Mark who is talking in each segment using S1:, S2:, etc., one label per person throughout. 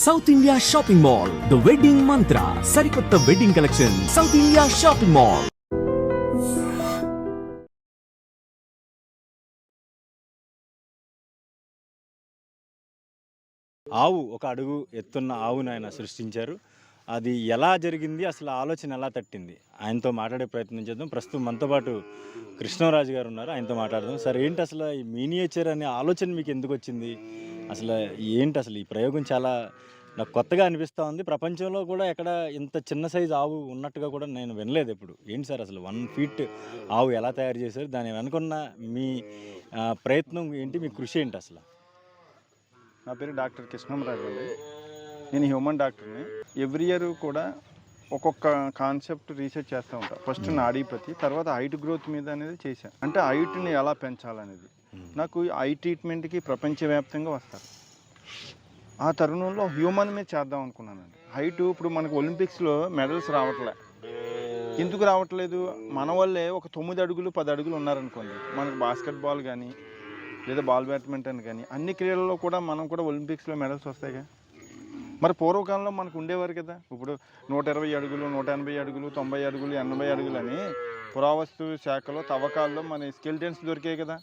S1: South India shopping mall, the wedding మంత్ర, సరికొత్త wedding collection, south India shopping mall.
S2: ఆవు ఒక అడుగు ఎత్తున్న ఆవును ఆయన సృష్టించారు. అది ఎలా జరిగింది, అసలు ఆలోచన ఎలా తట్టింది, ఆయనతో మాట్లాడే ప్రయత్నం చేద్దాం. ప్రస్తుతం మనతో పాటు కృష్ణరాజు గారు ఉన్నారు, ఆయనతో మాట్లాడదాం. సార్, ఏంటి అసలు ఈ మినియేచర్ అనే ఆలోచన మీకు ఎందుకు వచ్చింది? అసలు ఏంటి అసలు ఈ ప్రయోగం? చాలా నాకు కొత్తగా అనిపిస్తూ ఉంది. ప్రపంచంలో కూడా ఎక్కడ ఇంత చిన్న సైజు ఆవు ఉన్నట్టుగా కూడా నేను వినలేదు ఎప్పుడు. ఏంటి సార్ అసలు 1 ఫీట్ ఆవు ఎలా తయారు చేశారు? దాని వెనుకున్న మీ ప్రయత్నం ఏంటి, మీ కృషి ఏంటి అసలు?
S3: నా పేరు డాక్టర్ కృష్ణరాజు అండి. నేను హ్యూమన్ డాక్టర్ని. ఎవ్రీ ఇయర్ కూడా ఒక్కొక్క కాన్సెప్ట్ రీసెర్చ్ చేస్తూ ఉంటాను. ఫస్ట్ నాడీపతి, తర్వాత హైట్ గ్రోత్ మీద అనేది చేశాను. అంటే హైట్ని ఎలా పెంచాలనేది. నాకు ఐ ట్రీట్మెంట్కి ప్రపంచవ్యాప్తంగా వస్తారు. ఆ తరుణంలో హ్యూమన్ మీద చేద్దాం అనుకున్నానండి. హైట్ ఇప్పుడు మనకు ఒలింపిక్స్లో మెడల్స్ రావట్లే. ఎందుకు రావట్లేదు? మన వల్లే ఒక 9 అడుగులు 10 అడుగులు ఉన్నారనుకోండి, మనకు బాస్కెట్బాల్ కానీ లేదా బాల్ బ్యాడ్మింటన్ కానీ అన్ని క్రీడల్లో కూడా మనం కూడా ఒలింపిక్స్లో మెడల్స్ వస్తాయిగా. మరి పూర్వకాలంలో మనకు ఉండేవారు కదా. ఇప్పుడు 120 అడుగులు, 180 అడుగులు, 90 అడుగులు, 80 అడుగులు అని పురావస్తు శాఖలో తవ్వకాల్లో మన స్కెలిటన్స్ దొరికాయి కదా.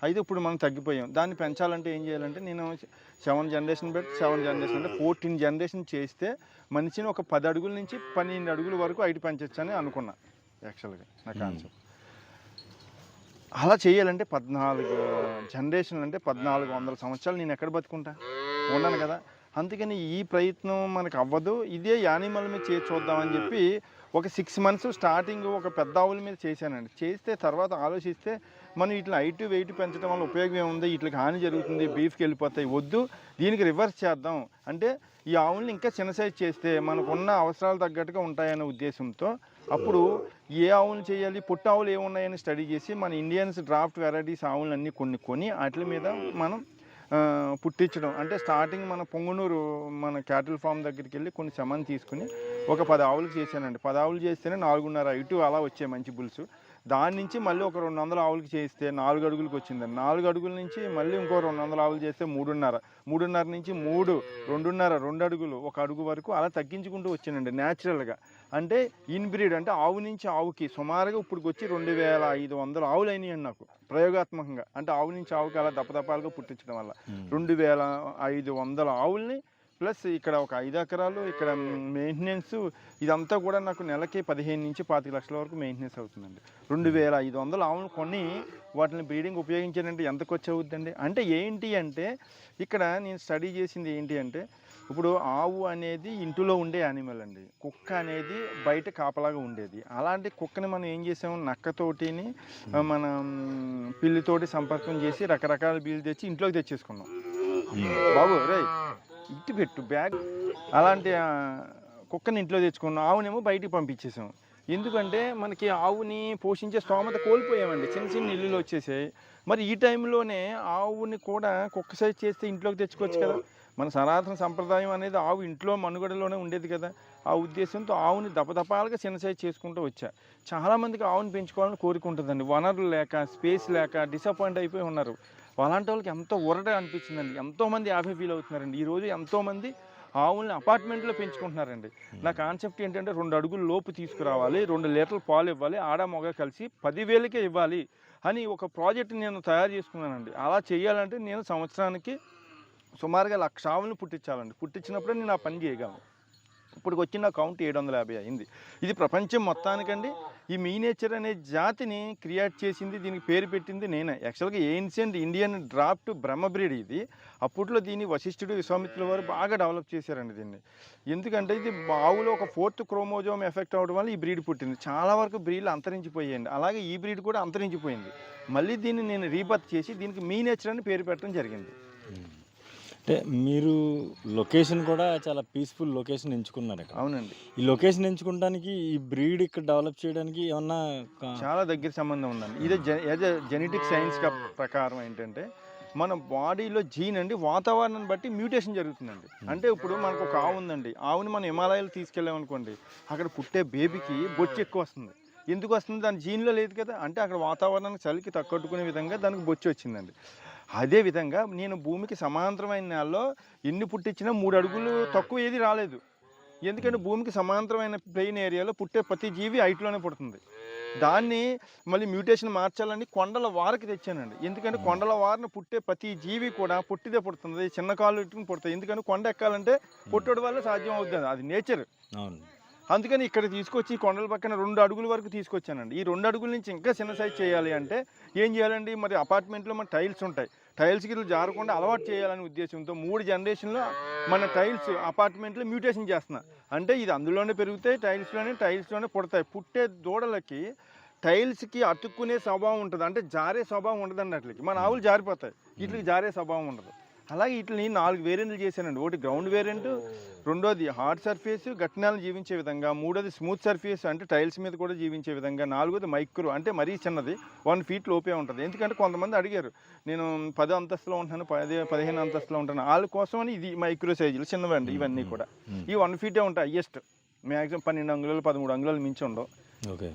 S3: అయితే ఇప్పుడు మనం తగ్గిపోయాం. దాన్ని పెంచాలంటే ఏం చేయాలంటే, నేను 7 జనరేషన్ పెట్టి 7 జనరేషన్ అంటే 14 జనరేషన్ చేస్తే మనిషిని ఒక 10 అడుగుల నుంచి 12 అడుగుల వరకు హైట్ పెంచవచ్చు అని అనుకున్నా. యాక్చువల్గా నా కాన్సెప్ట్ అలా చేయాలంటే 14 జనరేషన్లు అంటే 1400 సంవత్సరాలు నేను ఎక్కడ బతుకుంటా, ఉన్నాను కదా. అందుకని ఈ ప్రయత్నం మనకు అవ్వదు, ఇదే యానిమల్ మీద చేసి చూద్దామని చెప్పి ఒక 6 మంత్స్ స్టార్టింగ్ ఒక పెద్ద ఆవుల మీద చేశానండి. చేస్తే తర్వాత ఆలోచిస్తే మనం వీటిని హైట్ వెయిట్ పెంచడం వల్ల ఉపయోగం ఏముంది, వీటికి హాని జరుగుతుంది, బీఫ్కి వెళ్ళిపోతాయి, వద్దు దీనికి రివర్స్ చేద్దాం. అంటే ఈ ఆవుల్ని ఇంకా చిన్న సైజ్ చేస్తే మనకున్న అవసరాలు తగ్గట్టుగా ఉంటాయనే ఉద్దేశంతో అప్పుడు ఏ ఆవులు చేయాలి, పుట్ట ఆవులు ఏమున్నాయని స్టడీ చేసి మన ఇండియన్స్ డ్రాఫ్ట్ వెరైటీస్ ఆవులు అన్నీ కొని వాటి మీద మనం పుట్టించడం. అంటే స్టార్టింగ్ మన పొంగునూరు మన క్యాటిల్ ఫామ్ దగ్గరికి వెళ్ళి కొన్ని సెమన్ తీసుకుని ఒక 10 ఆవులు చేశానండి. 10 ఆవులు చేస్తేనే 4.5 హైటు అలా వచ్చాయి మంచి బుల్స్. దాని నుంచి మళ్ళీ ఒక 200 ఆవులకి చేస్తే 4 అడుగులకు వచ్చిందండి. 4 అడుగుల నుంచి మళ్ళీ ఇంకో 200 ఆవులు చేస్తే 3.5, 3.5 నుంచి 3, 2.5, 2 అడుగులు, 1 అడుగు వరకు అలా తగ్గించుకుంటూ వచ్చిందండి న్యాచురల్గా. అంటే ఇన్బ్రీడ్ అంటే ఆవు నుంచి ఆవుకి సుమారుగా ఇప్పటికి వచ్చి 2500 ఆవులు అయినాయండి నాకు ప్రయోగాత్మకంగా. అంటే ఆవు నుంచి ఆవుకి అలా దప్పదప్పాలుగా పుట్టించడం వల్ల 2500 ఆవుల్ని ప్లస్ ఇక్కడ ఒక 5 ఎకరాలు, ఇక్కడ మెయింటెనెన్స్ ఇదంతా కూడా నాకు నెలకి 15 నుంచి 25 లక్షల వరకు మెయింటెనెన్స్ అవుతుందండి. 2500 ఆవులు కొని వాటిని బ్రీడింగ్ ఉపయోగించానంటే ఎంత ఖర్చు అవుతుందండి. అంటే ఏంటి అంటే ఇక్కడ నేను స్టడీ చేసింది ఏంటి అంటే, ఇప్పుడు ఆవు అనేది ఇంటిలో ఉండే యానిమల్ అండి, కుక్క అనేది బయట కాపలాగా ఉండేది. అలాంటి కుక్కని మనం ఏం చేసాము, నక్కతోటిని మనం పిల్లితోటి సంపర్కం చేసి రకరకాల బీలు తెచ్చి ఇంట్లోకి తెచ్చేసుకున్నాం. బాబు రే ఇటు పెట్టు బ్యాగ్, అలాంటి కుక్కని ఇంట్లో తెచ్చుకున్నాం. ఆవునేమో బయటికి పంపించేసాం. ఎందుకంటే మనకి ఆవుని పోషించే స్తోమత కోల్పోయామండి, చిన్న చిన్న ఇల్లులు వచ్చేసాయి. మరి ఈ టైంలోనే ఆవుని కూడా కుక్క సైజ్ చేస్తే ఇంట్లోకి తెచ్చుకోవచ్చు కదా. మన సనాతన సంప్రదాయం అనేది ఆవు ఇంట్లో మనుగడలోనే ఉండేది కదా. ఆ ఉద్దేశంతో ఆవుని దపదపాలుగా చిన్న సైజ్ చేసుకుంటూ వచ్చా. చాలామందికి ఆవుని పెంచుకోవాలని కోరిక ఉంటుందండి, వనరులు లేక స్పేస్ లేక డిసప్పాయింట్ అయిపోయి ఉన్నారు. అలాంటి వాళ్ళకి ఎంతో ఊరట అనిపించిందండి. ఎంతోమంది హ్యాపీ ఫీల్ అవుతున్నారండి. ఈరోజు ఎంతోమంది ఆవుల్ని అపార్ట్మెంట్లో పెంచుకుంటున్నారండి. నా కాన్సెప్ట్ ఏంటంటే 2 అడుగుల లోపు తీసుకురావాలి, 2 లీటర్ల పాలు ఇవ్వాలి, ఆడ మగ కలిసి 10,000కే ఇవ్వాలి అని ఒక ప్రాజెక్ట్ నేను తయారు చేసుకున్నానండి. అలా చేయాలంటే నేను సంవత్సరానికి సుమారుగా 1,00,000 ఆవులను పుట్టించాలండి. పుట్టించినప్పుడే నేను ఆ పని చేయగలను. ఇప్పుడు వచ్చిన కౌంట్ 750 అయింది. ఇది ప్రపంచం మొత్తానికండి ఈ మినియేచర్ అనే జాతిని క్రియేట్ చేసింది, దీనికి పేరు పెట్టింది నేనే. యాక్చువల్గా ఏన్షియంట్ ఇండియన్ డ్రాఫ్ట్ బ్రహ్మ బ్రీడ్ ఇది. అప్పట్లో దీన్ని వశిష్ఠుడు విశ్వామిత్రుల వారు బాగా డెవలప్ చేశారండి దీన్ని. ఎందుకంటే ఇది ఆవులో ఒక 4th క్రోమోజోమ్ ఎఫెక్ట్ అవ్వడం వల్ల ఈ బ్రీడ్ పుట్టింది. చాలా వరకు బ్రీడ్లు అంతరించిపోయాయండి. అలాగే ఈ బ్రీడ్ కూడా అంతరించిపోయింది. మళ్ళీ దీన్ని నేను రీబర్త్ చేసి దీనికి మినియేచర్ అని పేరు పెట్టడం జరిగింది.
S2: అంటే మీరు లొకేషన్ కూడా చాలా పీస్ఫుల్ లొకేషన్ ఎంచుకున్నారు ఇక్కడ.
S3: అవునండి.
S2: ఈ లొకేషన్ ఎంచుకోవడానికి, ఈ బ్రీడ్ ఇక్కడ డెవలప్ చేయడానికి ఏమన్నా
S3: చాలా దగ్గర సంబంధం ఉందండి. ఇది జెనెటిక్ సైన్స్ ప్రకారం ఏంటంటే, మన బాడీలో జీన్ అండి వాతావరణాన్ని బట్టి మ్యూటేషన్ జరుగుతుందండి. అంటే ఇప్పుడు మనకు ఒక ఆవు ఉందండి, ఆవుని మనం హిమాలయాలు తీసుకెళ్ళామనుకోండి, అక్కడ పుట్టే బేబీకి బొచ్చు ఎక్కువ వస్తుంది. ఎందుకు వస్తుంది? దాని జీన్లో లేదు కదా. అంటే అక్కడ వాతావరణానికి చలికి తగ్గట్టుకునే విధంగా దానికి బొచ్చు వచ్చిందండి. అదేవిధంగా నేను భూమికి సమాంతరమైన నేలలో ఎన్ని పుట్టించినా 3 అడుగులు తక్కువ ఏది రాలేదు. ఎందుకంటే భూమికి సమాంతరమైన ప్లెయిన్ ఏరియాలో పుట్టే ప్రతి జీవి హైట్లోనే పుడుతుంది. దాన్ని మళ్ళీ మ్యూటేషన్ మార్చాలని కొండల వారికి తెచ్చానండి. ఎందుకంటే కొండల వారిని పుట్టే ప్రతి జీవి కూడా పుట్టిదే పుడుతుంది, చిన్న కాళ్ళు పెట్టుకుని పుడతాయి. ఎందుకంటే కొండ ఎక్కాలంటే పుట్టడం వల్ల సాధ్యం అవుతుంది, అది నేచర్.
S2: అవును.
S3: అందుకని ఇక్కడ తీసుకొచ్చి కొండల పక్కన 2 అడుగుల వరకు తీసుకొచ్చానండి. ఈ 2 అడుగుల నుంచి ఇంకా చిన్న సైజ్ చేయాలి అంటే ఏం చేయాలండి? మరి అపార్ట్మెంట్లో మన టైల్స్ ఉంటాయి, టైల్స్కి జారకుండా అలవాటు చేయాలనే ఉద్దేశంతో 3 జనరేషన్లో మన టైల్స్ అపార్ట్మెంట్లో మ్యూటేషన్ చేస్తున్నా. అంటే ఇది అందులోనే పెరుగుతాయి, టైల్స్లోనే పుడతాయి. పుట్టే దూడలకి టైల్స్కి అతుక్కునే స్వభావం ఉంటుంది, అంటే జారే స్వభావం ఉండదండి. అట్లకి మన ఆవులు జారిపోతాయి, వీటికి జారే స్వభావం ఉండదు. అలాగే వీటిని 4 వేరియంట్లు చేశానండి. ఒకటి గ్రౌండ్ వేరియంట్, రెండోది హార్డ్ సర్ఫేస్ గట్టినాలను జీవించే విధంగా, మూడోది స్మూత్ సర్ఫేస్ అంటే టైల్స్ మీద కూడా జీవించే విధంగా, నాలుగోది మైక్రో అంటే మరీ చిన్నది 1 ఫీట్ లోపే ఉంటుంది. ఎందుకంటే కొంతమంది అడిగారు, నేను 10 అంతస్తులో ఉంటాను, 15 అంతస్తులో ఉంటాను, వాళ్ళ కోసమని ఇది మైక్రో సైజులు చిన్నవండి. ఇవన్నీ కూడా ఈ 1 ఫీటే ఉంటాయి హైయెస్ట్. మ్యాక్సిమం 12 అంగుళాలు 13 అంగుళాలు మించి ఉండవు.
S2: ఓకే.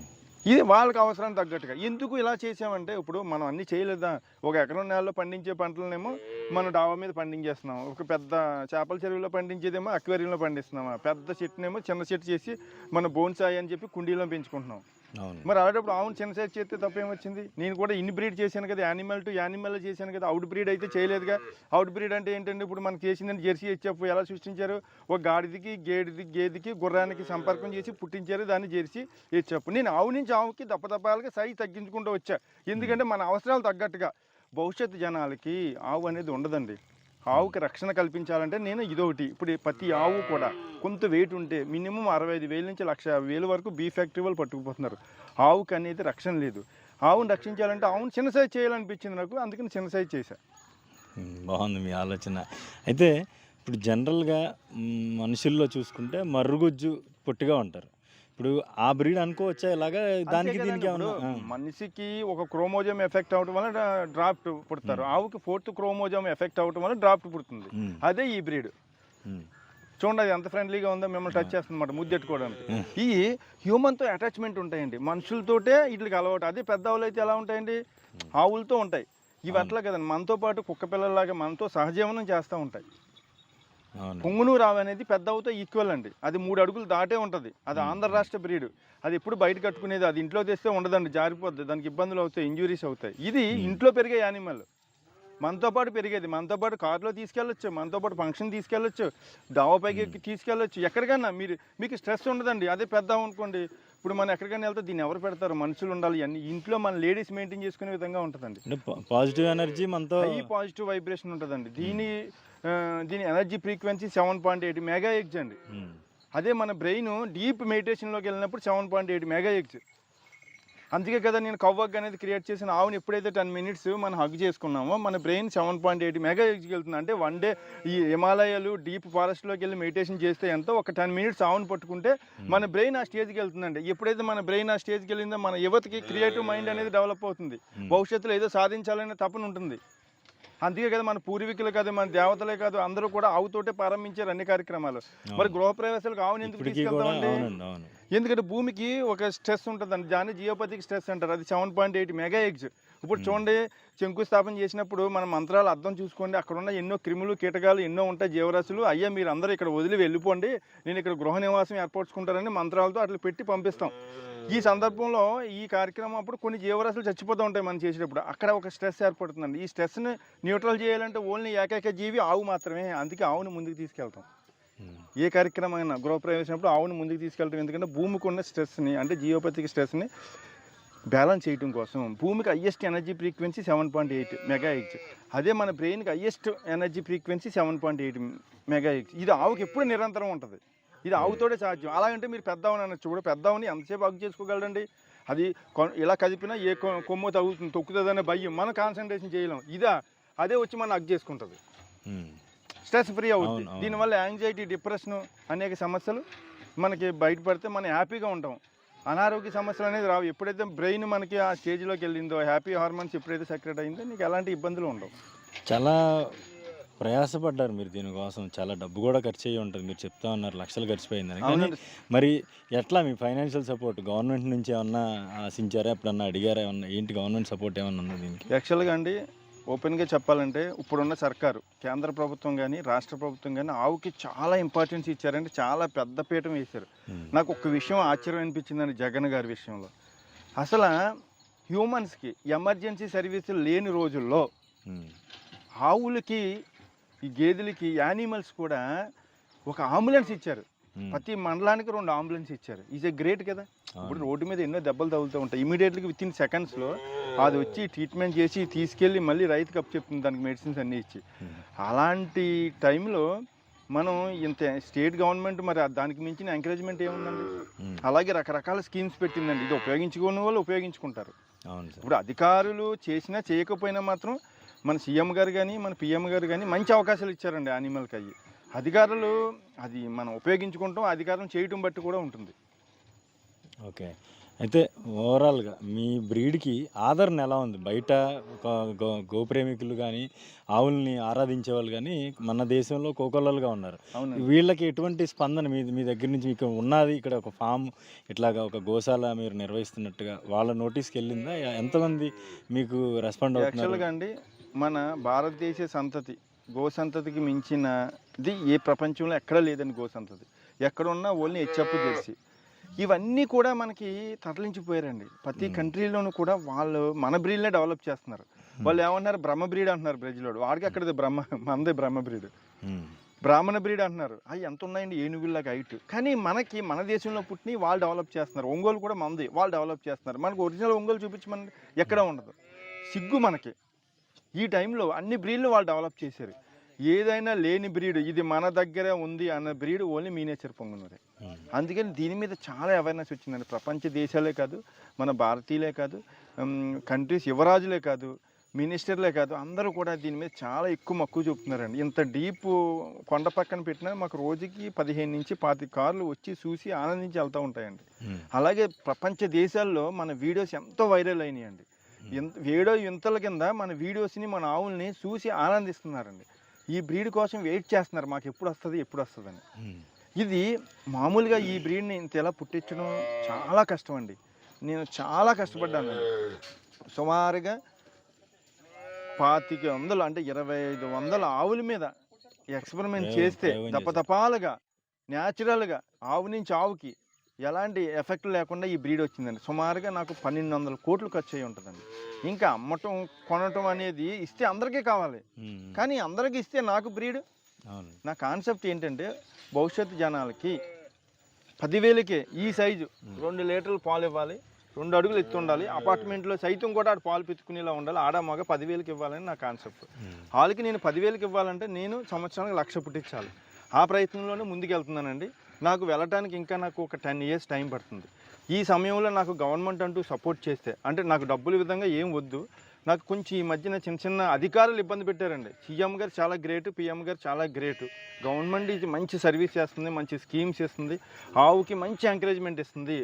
S3: ఇది వాళ్ళకి అవసరానికి తగ్గట్టుగా. ఎందుకు ఇలా చేసామంటే, ఇప్పుడు మనం అన్నీ చేయలేదా? ఒక ఎకరం నేలలో పండించే పంటలనేమో మనం డాబా మీద పండించేస్తున్నాం, ఒక పెద్ద చేపల చెరువులో పండించేదేమో అక్వేరియంలో పండిస్తున్నామా, పెద్ద చెట్టునేమో చిన్న చెట్టు చేసి మన బోన్సాయి అని చెప్పి కుండీలో పెంచుకుంటున్నాం. మరి అలాంటప్పుడు ఆవును చిన్న సైజ్ చేస్తే తప్పేమొచ్చింది? నేను కూడా ఇన్ బ్రీడ్ చేశాను కదా, యానిమల్ టు యానిమల్ చేశాను కదా, అవుట్ బ్రీడ్ అయితే చేయలేదుగా. అవుట్ బ్రీడ్ అంటే ఏంటంటే, ఇప్పుడు మనకి చేసిందని జెర్సీ హెచ్ఎఫ్ ఎలా సృష్టించారు? ఒక గాడిదికి గేదెకి గుర్రానికి సంపర్కం చేసి పుట్టించారు దాన్ని జెర్సీ హెచ్ఎఫ్. నేను ఆవు నుంచి ఆవుకి దప్పదప్పాలుగా సైజ్ తగ్గించుకుంటూ వచ్చా. ఎందుకంటే మన అవసరాలు తగ్గట్టుగా. భవిష్యత్తు జనాలకి ఆవు అనేది ఉండదండి. ఆవుకి రక్షణ కల్పించాలంటే నేను ఇదొకటి. ఇప్పుడు ప్రతి ఆవు కూడా కొంత వెయిట్ ఉంటే మినిమం 65,000 నుంచి 1,50,000 వరకు బీ ఫ్యాక్టరీ వాళ్ళు పట్టుకుపోతున్నారు. ఆవుకి అనేది రక్షణ లేదు. ఆవును రక్షించాలంటే ఆవును చిన్న సైజ్ చేయాలనిపించింది నాకు, అందుకని చిన్న సైజ్ చేశాను.
S2: బాగుంది మీ ఆలోచన. అయితే ఇప్పుడు జనరల్గా మనుషుల్లో చూసుకుంటే మర్రుగుజ్జు పొట్టిగా ఉంటారు. ఇప్పుడు ఆ బ్రీడ్ అనుకోవచ్చా ఇలాగా? దానికి దీనికి ఏమన్నా?
S3: మనిషికి ఒక క్రోమోజోమ్ ఎఫెక్ట్ అవటం వల్ల డ్రాఫ్ట్ పుడతారు, ఆవుకి 4th క్రోమోజోమ్ ఎఫెక్ట్ అవటం వల్ల డ్రాఫ్ట్ పుడుతుంది. అదే ఈ బ్రీడ్. చూడండి అది ఎంత ఫ్రెండ్లీగా ఉందో, మిమ్మల్ని టచ్ చేస్తుందన్నమాట, ముద్దెట్టుకోవడానికి. ఈ హ్యూమన్తో అటాచ్మెంట్ ఉంటాయండి, మనుషులతోటే వీటికి అలవాటు. అదే పెద్ద ఆవులు అయితే ఎలా ఉంటాయండి? ఆవులతో ఉంటాయి. ఇవి అట్లా కదండి, మనతో పాటు కుక్క పిల్లలాగా మనతో సహజీవనం చేస్తూ ఉంటాయి. పుంగునూరు ఆవు అనేది పెద్ద ఆవుతో ఈక్వల్ అండి. అది 3 అడుగులు దాటే ఉంటుంది. అది ఆంధ్ర రాష్ట్ర బ్రీడ్. అది ఎప్పుడు బయట కట్టుకునేది, అది ఇంట్లో తెస్తే ఉండదండి, జారిపోద్ది, దానికి ఇబ్బందులు అవుతాయి, ఇంజురీస్ అవుతాయి. ఇది ఇంట్లో పెరిగే యానిమల్, మనతో పాటు పెరిగేది. మనతో పాటు కారులో తీసుకెళ్ళొచ్చు, మనతో పాటు ఫంక్షన్ తీసుకెళ్ళొచ్చు, డాబా పైకి తీసుకెళ్ళొచ్చు, ఎక్కడికైనా మీకు స్ట్రెస్ ఉండదండి. అదే పెద్ద అనుకోండి, ఇప్పుడు మనం ఎక్కడికైనా వెళ్తే దీన్ని ఎవరు పెడతారు? మనుషులు ఉండాలి. అన్ని ఇంట్లో మన లేడీస్ మెయింటైన్ చేసుకునే విధంగా ఉంటుందండి.
S2: పాజిటివ్ ఎనర్జీ మనతో,
S3: హై పాజిటివ్ వైబ్రేషన్ ఉంటుందండి. దీని ఎనర్జీ ఫ్రీక్వెన్సీ 7.8 మెగాహెర్ట్జ్ అండి. అదే మన బ్రెయిన్ డీప్ మెడిటేషన్లోకి వెళ్ళినప్పుడు 7.8 మెగాహెర్ట్జ్. అందుకే కదా నేను కవ్వగ్ అనేది క్రియేట్ చేసిన ఆవుని ఎప్పుడైతే 10 మినిట్స్ మనం హగ్ చేసుకున్నామో మన బ్రెయిన్ 7.8 మెగాహెర్ట్జ్కి వెళ్తుంది. అంటే 1 డే ఈ హిమాలయాలు డీప్ ఫారెస్ట్లోకి వెళ్ళి మెడిటేషన్ చేస్తే ఎంతో ఒక 10 మినిట్స్ ఆవును పట్టుకుంటే మన బ్రెయిన్ ఆ స్టేజ్కి వెళ్తుందండి. ఎప్పుడైతే మన బ్రెయిన్ ఆ స్టేజ్కి వెళ్ళిందో మన యువతకి క్రియేటివ్ మైండ్ అనేది డెవలప్ అవుతుంది. భవిష్యత్తులో ఏదో సాధించాలనే తపన ఉంటుంది. అందుకే కదా మన పూర్వీకులు కాదు, మన దేవతలే కాదు, అందరూ కూడా ఆవుతోటే ప్రారంభించారు అన్ని కార్యక్రమాలు. మరి గృహప్రవేశాలకు ఆవుని ఎందుకు తీసుకెళ్తామండి? ఎందుకంటే భూమికి ఒక స్ట్రెస్ ఉంటుందండి, దాన్ని జియోపతిక్ స్ట్రెస్ అంటారు. అది 7.8 మెగాహెర్ట్జ్. ఇప్పుడు చూడండి, శంకుస్థాపన చేసినప్పుడు మన మంత్రాలు అర్థం చూసుకోండి, అక్కడ ఉన్న ఎన్నో క్రిములు కీటకాలు ఎన్నో ఉంటాయి, జీవరాశులు. అయ్యా మీరు అందరూ ఇక్కడ వదిలి వెళ్ళిపోండి, నేను ఇక్కడ గృహ నివాసం ఏర్పరచుకుంటారని మంత్రాలతో అట్లా పెట్టి పంపిస్తాం. ఈ సందర్భంలో ఈ కార్యక్రమం అప్పుడు కొన్ని జీవరాశులు చచ్చిపోతూ ఉంటాయి మనం చేసేటప్పుడు. అక్కడ ఒక స్ట్రెస్ ఏర్పడుతుందండి. ఈ స్ట్రెస్ని న్యూట్రల్ చేయాలంటే ఓన్లీ ఏకైక జీవి ఆవు మాత్రమే. అందుకే ఆవును ముందుకు తీసుకెళ్తాం. ఏ కార్యక్రమం అయినా గృహప్రవేశినప్పుడు ఆవును ముందుకు తీసుకెళ్తాం. ఎందుకంటే భూమికి ఉన్న స్ట్రెస్ని, అంటే జియోపతిక్ స్ట్రెస్ని బ్యాలెన్స్ చేయడం కోసం. భూమికి హైయెస్ట్ ఎనర్జీ ఫ్రీక్వెన్సీ 7.8 మెగాహెర్ట్జ్. అదే మన బ్రెయిన్కి హైయెస్ట్ ఎనర్జీ ఫ్రీక్వెన్సీ 7.8 మెగాహెర్ట్జ్. ఇది ఆవుకి ఎప్పుడు నిరంతరం ఉంటుంది. ఇది ఆవుతోటే సాధ్యం. అలాగంటే మీరు పెద్ద ఆవుని అనొచ్చు, కూడా పెద్ద ఆవుని ఎంతసేపు హగ్ చేసుకోగలరండి? అది ఇలా కదిపినా ఏ కొమ్ము తగ్గుతుంది, తొక్కుతుందనే భయం, మనం కాన్సన్ట్రేషన్ చేయలేం. అదే వచ్చి మనం హగ్ చేసుకుంటుంది, స్ట్రెస్ ఫ్రీ అవుతుంది. దీనివల్ల యాంగ్జైటీ, డిప్రెషన్ అనేక సమస్యలు మనకి బయటపడితే మనం హ్యాపీగా ఉంటాం. అనారోగ్య సమస్యలు అనేది రావు. ఎప్పుడైతే బ్రెయిన్ మనకి ఆ స్టేజ్లోకి వెళ్ళిందో, హ్యాపీ హార్మోన్స్ ఎప్పుడైతే సెక్రెట్ అయిందో, నీకు ఎలాంటి ఇబ్బందులు ఉండవు.
S2: చాలా ప్రయాసపడ్డారు మీరు దీనికోసం, చాలా డబ్బు కూడా ఖర్చు అయ్యి ఉంటుంది. మీరు చెప్తా ఉన్నారు లక్షలు ఖర్చుపోయిందని. కానీ మరి ఎట్లా మీ ఫైనాన్షియల్ సపోర్ట్ గవర్నమెంట్ నుంచి ఏమన్నా ఆశించారా, ఎప్పుడన్నా అడిగారా, ఏమన్నా ఏంటి గవర్నమెంట్ సపోర్ట్ ఏమన్నా ఉందా దీనికి?
S3: యాక్చువల్గా అండి ఓపెన్గా చెప్పాలంటే ఇప్పుడున్న సర్కారు కేంద్ర ప్రభుత్వం కానీ రాష్ట్ర ప్రభుత్వం కానీ ఆవుకి చాలా ఇంపార్టెన్స్ ఇచ్చారంటే చాలా పెద్ద పీఠం వేశారు. నాకు ఒక విషయం ఆశ్చర్యం అనిపించిందండి జగన్ గారి విషయంలో. అసలు హ్యూమన్స్కి ఎమర్జెన్సీ సర్వీసులు లేని రోజుల్లో ఆవులకి ఈ గేదెలకి యానిమల్స్ కూడా ఒక అంబులెన్స్ ఇచ్చారు. ప్రతి మండలానికి 2 అంబులెన్స్ ఇచ్చారు. ఈజ్ ఏ గ్రేట్ కదా. ఇప్పుడు రోడ్డు మీద ఎన్నో దెబ్బలు తగులుతూ ఉంటాయి, ఇమీడియట్గా విత్ ఇన్ సెకండ్స్లో అది వచ్చి ట్రీట్మెంట్ చేసి తీసుకెళ్ళి మళ్ళీ రైతుకి అప్ చెప్తుంది, దానికి మెడిసిన్స్ అన్నీ ఇచ్చి. అలాంటి టైంలో మనం ఇంత స్టేట్ గవర్నమెంట్ మరి దానికి మించిన ఎంకరేజ్మెంట్ ఏముందండి. అలాగే రకరకాల స్కీమ్స్ పెట్టిందండి. ఇది ఉపయోగించుకునే వాళ్ళు ఉపయోగించుకుంటారు. ఇప్పుడు అధికారులు చేసినా చేయకపోయినా మాత్రం మన సీఎం గారు కానీ మన పిఎం గారు కానీ మంచి అవకాశాలు ఇచ్చారండి యానిమల్కి. అయ్యి అధికారులు అది మనం ఉపయోగించుకుంటాం, అధికారం చేయటం బట్టి కూడా ఉంటుంది.
S2: ఓకే, అయితే ఓవరాల్గా మీ బ్రీడ్కి ఆదరణ ఎలా ఉంది? బయట గోప్రేమికులు కానీ ఆవుల్ని ఆరాధించే వాళ్ళు కానీ మన దేశంలో కోకొల్లలుగా ఉన్నారు. వీళ్ళకి ఎటువంటి స్పందన మీ దగ్గర నుంచి మీకు ఉన్నది? ఇక్కడ ఒక ఫామ్ ఇట్లాగా ఒక గోశాల మీరు నిర్వహిస్తున్నట్టుగా వాళ్ళ నోటీస్కి వెళ్ళిందా? ఎంతమంది మీకు రెస్పాండ్ అవుతున్నారు?
S3: యాక్చువల్గా అండి మన భారతదేశ సంతతి గో సంతతికి మించినది ఏ ప్రపంచంలో ఎక్కడ లేదండి. గో సంతతి ఎక్కడున్నా ఓన్లీ హెచ్ఎఫ్ జెర్సీ ఇవన్నీ కూడా మనకి తరలించిపోయారండి. ప్రతి కంట్రీలోనూ కూడా వాళ్ళు మన బ్రీడ్నే డెవలప్ చేస్తున్నారు. వాళ్ళు ఏమన్నారు, బ్రహ్మ బ్రీడ్ అంటున్నారు బ్రెజిలోడు, వాడికి అక్కడది మనదే బ్రహ్మ బ్రీడ్, బ్రాహ్మణ బ్రీడ్ అంటున్నారు. అవి ఎంత ఉన్నాయండి, ఏనుగుల్లాగా హైట్. కానీ మనకి మన దేశంలో పుట్టిన వాళ్ళు డెవలప్ చేస్తున్నారు. ఒంగోలు కూడా మనది, వాళ్ళు డెవలప్ చేస్తున్నారు. మనకు ఒరిజినల్ ఒంగోలు చూపించమని ఎక్కడ ఉండదు, సిగ్గు మనకి. ఈ టైంలో అన్ని బ్రీడ్లు వాళ్ళు డెవలప్ చేశారు. ఏదైనా లేని బ్రీడ్ ఇది మన దగ్గరే ఉంది అన్న బ్రీడ్ ఓన్లీ మీనేచర్ పొంగునరే. అందుకని దీని మీద చాలా అవేర్నెస్ వచ్చిందండి. ప్రపంచ దేశాలే కాదు, మన భారతీయులే కాదు, కంట్రీస్ యువరాజులే కాదు, మినిస్టర్లే కాదు, అందరూ కూడా దీని మీద చాలా ఎక్కువ మక్కువ చూపుతున్నారండి. ఇంత డీప్ కొండ పక్కన పెట్టినా మాకు రోజుకి 15 నుంచి 25 కార్లు వచ్చి చూసి ఆనందించి వెళ్తూ ఉంటాయండి. అలాగే ప్రపంచ దేశాల్లో మన వీడియోస్ ఎంతో వైరల్ అయినాయండి. వీడియో ఇంతల కింద మన వీడియోస్ని మన ఆవుల్ని చూసి ఆనందిస్తున్నారండి. ఈ బ్రీడ్ కోసం వెయిట్ చేస్తున్నారు, మాకు ఎప్పుడు వస్తుందని. ఇది మామూలుగా ఈ బ్రీడ్ని ఇంత ఎలా పుట్టించడం చాలా కష్టం అండి. నేను చాలా కష్టపడ్డాను. సుమారుగా 2500 అంటే 2500 ఆవుల మీద ఎక్స్పెరిమెంట్ చేస్తే తప్పతపాలుగా న్యాచురల్గా ఆవు నుంచి ఆవుకి ఎలాంటి ఎఫెక్ట్ లేకుండా ఈ బ్రీడ్ వచ్చిందండి. సుమారుగా నాకు 1200 కోట్లు ఖర్చు అయ్యి ఉంటుందండి. ఇంకా అమ్మటం కొనటం అనేది ఇస్తే అందరికీ కావాలి, కానీ అందరికీ ఇస్తే నాకు బ్రీడ్. నా కాన్సెప్ట్ ఏంటంటే భవిష్యత్తు జనాలకి 10,000కే ఈ సైజు 2 లీటర్లు పాలు ఇవ్వాలి, 2 అడుగులు ఎత్తు ఉండాలి, అపార్ట్మెంట్లో సైతం కూడా ఆడ పాలు పెట్టుకునేలా ఉండాలి, ఆడ మగ 10,000కి ఇవ్వాలని నా కాన్సెప్ట్. వాళ్ళకి నేను 10,000కి ఇవ్వాలంటే నేను సంవత్సరానికి 1,00,000 పుట్టించాలి. ఆ ప్రయత్నంలోనే ముందుకు వెళ్తున్నానండి. నాకు వెళ్ళటానికి ఇంకా నాకు ఒక 10 years టైం పడుతుంది. ఈ సమయంలో నాకు గవర్నమెంట్ అంటూ సపోర్ట్ చేస్తే, అంటే నాకు డబ్బుల విధంగా ఏం వద్దు, నాకు కొంచెం ఈ మధ్యన చిన్న అధికారులు ఇబ్బంది పెట్టారండి. సీఎం గారు చాలా గ్రేటు, పిఎం గారు చాలా గ్రేటు. గవర్నమెంట్ ఇది మంచి సర్వీస్ చేస్తుంది, మంచి స్కీమ్స్ ఇస్తుంది, ఆవుకి మంచి ఎంకరేజ్మెంట్ ఇస్తుంది,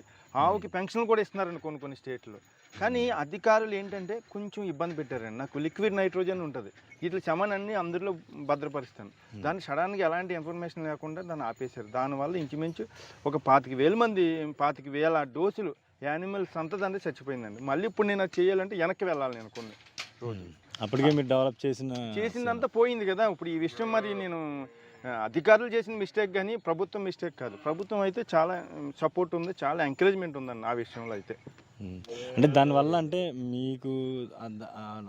S3: ఆవుకి పెన్షన్లు కూడా ఇస్తున్నారండి కొన్ని స్టేట్లో. కానీ అధికారులు ఏంటంటే కొంచెం ఇబ్బంది పెట్టారండి. నాకు లిక్విడ్ నైట్రోజన్ ఉంటుంది, ఇట్లా చమనన్నీ అందరిలో భద్రపరుస్తాను, దాన్ని సడన్గా ఎలాంటి ఇన్ఫర్మేషన్ లేకుండా దాన్ని ఆపేశారు. దానివల్ల ఇంచుమించు ఒక 25,000 మంది 25,000 డోసులు యానిమల్స్ అంతా దాన్ని చచ్చిపోయిందండి. మళ్ళీ ఇప్పుడు నేను అది చేయాలంటే వెనక్కి వెళ్ళాలి నేను కొన్ని రోజులు.
S2: అప్పటికే మీరు డెవలప్ చేసిందంతా
S3: పోయింది కదా. ఇప్పుడు ఈ విషయం మరి నేను అధికారులు చేసిన మిస్టేక్ కానీ ప్రభుత్వం మిస్టేక్ కాదు. ప్రభుత్వం అయితే చాలా సపోర్ట్ ఉంది, చాలా ఎంకరేజ్మెంట్ ఉందండి ఆ విషయంలో అయితే.
S2: అంటే దానివల్ల అంటే మీకు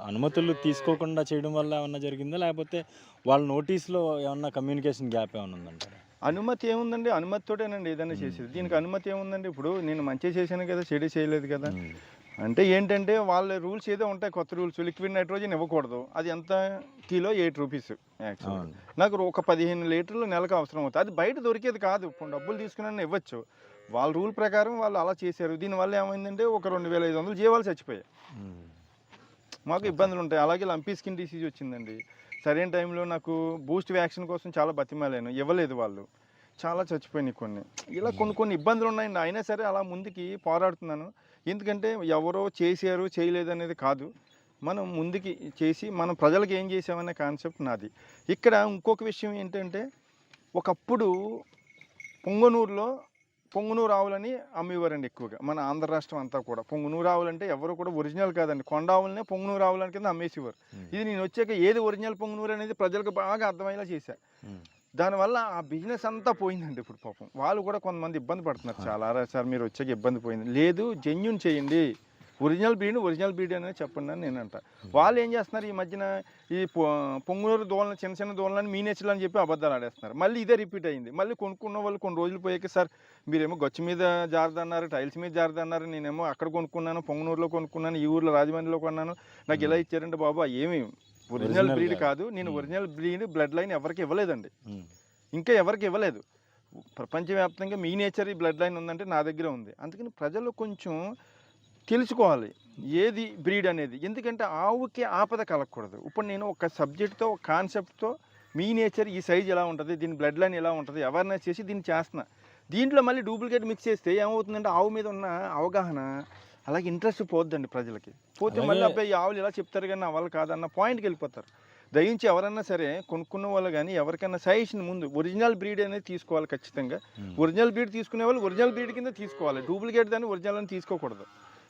S2: అనుమతులు తీసుకోకుండా చేయడం వల్ల ఏమన్నా జరిగిందా, లేకపోతే వాళ్ళ నోటీస్లో ఏమన్నా కమ్యూనికేషన్ గ్యాప్ ఏమైనా ఉందంటారా?
S3: అనుమతి ఏముందండి, అనుమతితోటేనండి ఏదైనా చేసేది. దీనికి అనుమతి ఏముందండి, ఇప్పుడు నేను మంచి చేశాను కదా, చెడు చేయలేదు కదా. అంటే ఏంటంటే వాళ్ళ రూల్స్ ఏదో ఉంటాయి, కొత్త రూల్స్. లిక్విడ్ నైట్రోజన్ ఇవ్వకూడదు, అది ఎంత కిలో 8 రూపీస్. యాక్చువల్ నాకు ఒక 15 లీటర్లు నెలకు అవసరం అవుతుంది, అది బయట దొరికేది కాదు. ఇప్పుడు డబ్బులు తీసుకుని ఇవ్వచ్చు, వాళ్ళ రూల్ ప్రకారం వాళ్ళు అలా చేశారు. దీనివల్ల ఏమైందంటే ఒక 2,500 జీవాలు చచ్చిపోయాయి. మాకు ఇబ్బందులు ఉంటాయి. అలాగే లంపీ స్కిన్ డిసీజ్ వచ్చిందండి. సరైన టైంలో నాకు బూస్ట్ వ్యాక్సిన్ కోసం చాలా బతిమాలాను, ఇవ్వలేదు వాళ్ళు, చాలా చచ్చిపోయినాయి కొన్ని. ఇలా కొన్ని ఇబ్బందులు ఉన్నాయండి. అయినా సరే అలా ముందుకి పోరాడుతున్నాను. ఎందుకంటే ఎవరో చేశారు చేయలేదు అనేది కాదు, మనం ముందుకి చేసి మనం ప్రజలకు ఏం చేసామనే కాన్సెప్ట్ నాది. ఇక్కడ ఇంకొక విషయం ఏంటంటే, ఒకప్పుడు పొంగనూరులో పొంగునూరు ఆవులని అమ్మేవారండి ఎక్కువగా. మన ఆంధ్ర రాష్ట్రం అంతా కూడా పొంగునూరు ఆవులు అంటే ఎవరు కూడా ఒరిజినల్ కాదండి, కొండ ఆవులనే పొంగునూరు ఆవులని కింద అమ్మేసేవారు. ఇది నేను వచ్చాక ఏది ఒరిజినల్ పొంగునూరు అనేది ప్రజలకు బాగా అర్థమయ్యేలా చేశా. దానివల్ల ఆ బిజినెస్ అంతా పోయిందండి. ఇప్పుడు పాపం వాళ్ళు కూడా కొంతమంది ఇబ్బంది పడుతున్నారు, చాలా సార్ మీరు వచ్చాక ఇబ్బంది పోయింది. లేదు, జెన్యూన్ చేయండి, ఒరిజినల్ బ్రీడ్ అనేది చెప్పండి అని నేను అంట. వాళ్ళు ఏం చేస్తున్నారు, ఈ మధ్యన ఈ పొంగునూరు దోళ్ళని చిన్న చిన్న దోళ్ళని మీనేచర్లు అని చెప్పి అబద్ధాలు ఆడేస్తున్నారు. మళ్ళీ ఇదే రిపీట్ అయింది. మళ్ళీ కొనుక్కున్న వాళ్ళు కొన్ని రోజులు పోయాక, సార్ మీరేమో గచ్చు మీద జారదన్నారు, టైల్స్ మీద జారదన్నారు, నేనేమో అక్కడ కొనుక్కున్నాను, పొంగునూరులో కొనుక్కున్నాను, ఈ ఊర్లో రాజమండ్రిలో కొన్నాను, నాకు ఇలా ఇచ్చారంటే బాబు ఏమి ఒరిజినల్ బ్రీడ్ కాదు. నేను ఒరిజినల్ బ్లడ్ లైన్ ఎవరికి ఇవ్వలేదండి, ఇంకా ఎవరికి ఇవ్వలేదు. ప్రపంచవ్యాప్తంగా మీ నేచర్ ఈ బ్లడ్ లైన్ ఉందంటే నా దగ్గర ఉంది. అందుకని ప్రజలు కొంచెం తెలుసుకోవాలి ఏది బ్రీడ్ అనేది. ఎందుకంటే ఆవుకి ఆపద కలగకూడదు. ఇప్పుడు నేను ఒక సబ్జెక్ట్తో, ఒక కాన్సెప్ట్తో మీ నేచర్ ఈ సైజ్ ఎలా ఉంటుంది, దీని బ్లడ్ లైన్ ఎలా ఉంటుంది అవేర్నెస్ చేసి దీన్ని చేస్తున్నా. దీంట్లో మళ్ళీ డూప్లికేట్ మిక్స్ చేస్తే ఏమవుతుందంటే ఆవు మీద ఉన్న అవగాహన అలాగే ఇంట్రెస్ట్ పోద్దండి ప్రజలకి. పోతే మళ్ళీ అబ్బాయి ఈ ఆవులు ఇలా చెప్తారు కానీ నా వాళ్ళు కాదన్న పాయింట్కి వెళ్ళిపోతారు. దయించి ఎవరన్నా సరే కొనుక్కున్న వాళ్ళు కానీ ఎవరికైనా సజెషన్ ముందు ఒరిజినల్ బ్రీడ్ అనేది తీసుకోవాలి ఖచ్చితంగా. ఒరిజినల్ బ్రీడ్ తీసుకునే వాళ్ళు ఒరిజినల్ బ్రీడ్ కింద తీసుకోవాలి, డూప్లికేట్ దాన్ని ఒరిజినల్ అని తీసుకోకూడదు.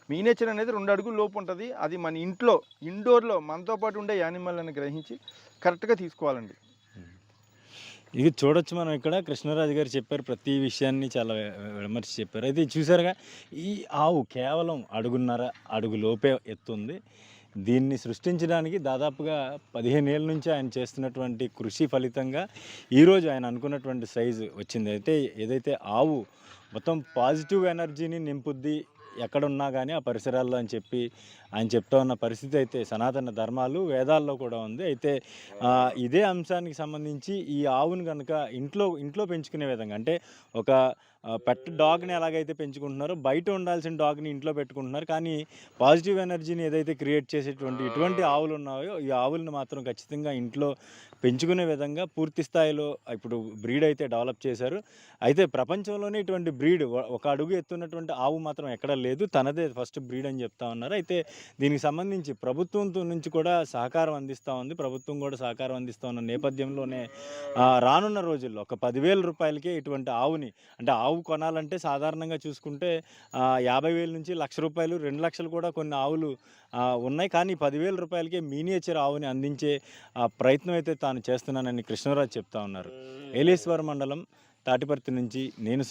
S3: మీ నేచర్ అనేది 2 అడుగుల లోపు ఉంటుంది. అది మన ఇంట్లో ఇండోర్లో మనతో పాటు ఉండే యానిమల్ అని గ్రహించి కరెక్ట్గా తీసుకోవాలండి.
S2: ఇది చూడొచ్చు మనం ఇక్కడ కృష్ణరాజు గారు చెప్పారు, ప్రతి విషయాన్ని చాలా విమర్శ చెప్పారు. అయితే చూసారుగా, ఈ ఆవు కేవలం అడుగు లోపే ఎత్తుంది. దీన్ని సృష్టించడానికి దాదాపుగా 15 ఏళ్ళ నుంచి ఆయన చేస్తున్నటువంటి కృషి ఫలితంగా ఈరోజు ఆయన అనుకున్నటువంటి సైజు వచ్చింది. అయితే ఏదైతే ఆవు మొత్తం పాజిటివ్ ఎనర్జీని నింపుద్ది ఎక్కడున్నా కానీ ఆ పరిసరాల్లో అని చెప్పి ఆయన చెప్తా ఉన్న పరిస్థితి అయితే సనాతన ధర్మాలు వేదాల్లో కూడా ఉంది. అయితే ఇదే అంశానికి సంబంధించి ఈ ఆవును కనుక ఇంట్లో పెంచుకునే విధంగా, అంటే ఒక పెట్ డాగ్ని ఎలాగైతే పెంచుకుంటున్నారో బయట ఉండాల్సిన డాగ్ని ఇంట్లో పెట్టుకుంటున్నారు. కానీ పాజిటివ్ ఎనర్జీని ఏదైతే క్రియేట్ చేసేటువంటి ఇటువంటి ఆవులు ఉన్నాయో ఈ ఆవులను మాత్రం ఖచ్చితంగా ఇంట్లో పెంచుకునే విధంగా పూర్తి స్థాయిలో ఇప్పుడు బ్రీడ్ అయితే డెవలప్ చేశారు. అయితే ప్రపంచంలోనే ఇటువంటి బ్రీడ్ ఒక అడుగు ఎత్తున్నటువంటి ఆవు మాత్రం ఎక్కడా లేదు, తనదే ఫస్ట్ బ్రీడ్ అని చెప్తా ఉన్నారు. అయితే దీనికి సంబంధించి ప్రభుత్వం నుంచి కూడా సహకారం అందిస్తూ ఉంది. ప్రభుత్వం కూడా సహకారం అందిస్తూ ఉన్న నేపథ్యంలోనే రానున్న రోజుల్లో ఒక 10,000 రూపాయలకే ఇటువంటి ఆవుని, అంటే ఆవు కొనాలంటే సాధారణంగా చూసుకుంటే 50,000 నుంచి ₹1,00,000, 2 లక్షలు కూడా కొన్ని ఆవులు ఉన్నాయి. కానీ 10,000 రూపాయలకే మీనియేచర్ ఆవుని అందించే ప్రయత్నం అయితే తాను చేస్తున్నానని కృష్ణరాజు చెప్తా ఉన్నారు. ఏలేశ్వర మండలం తాటిపర్తి నుంచి నేను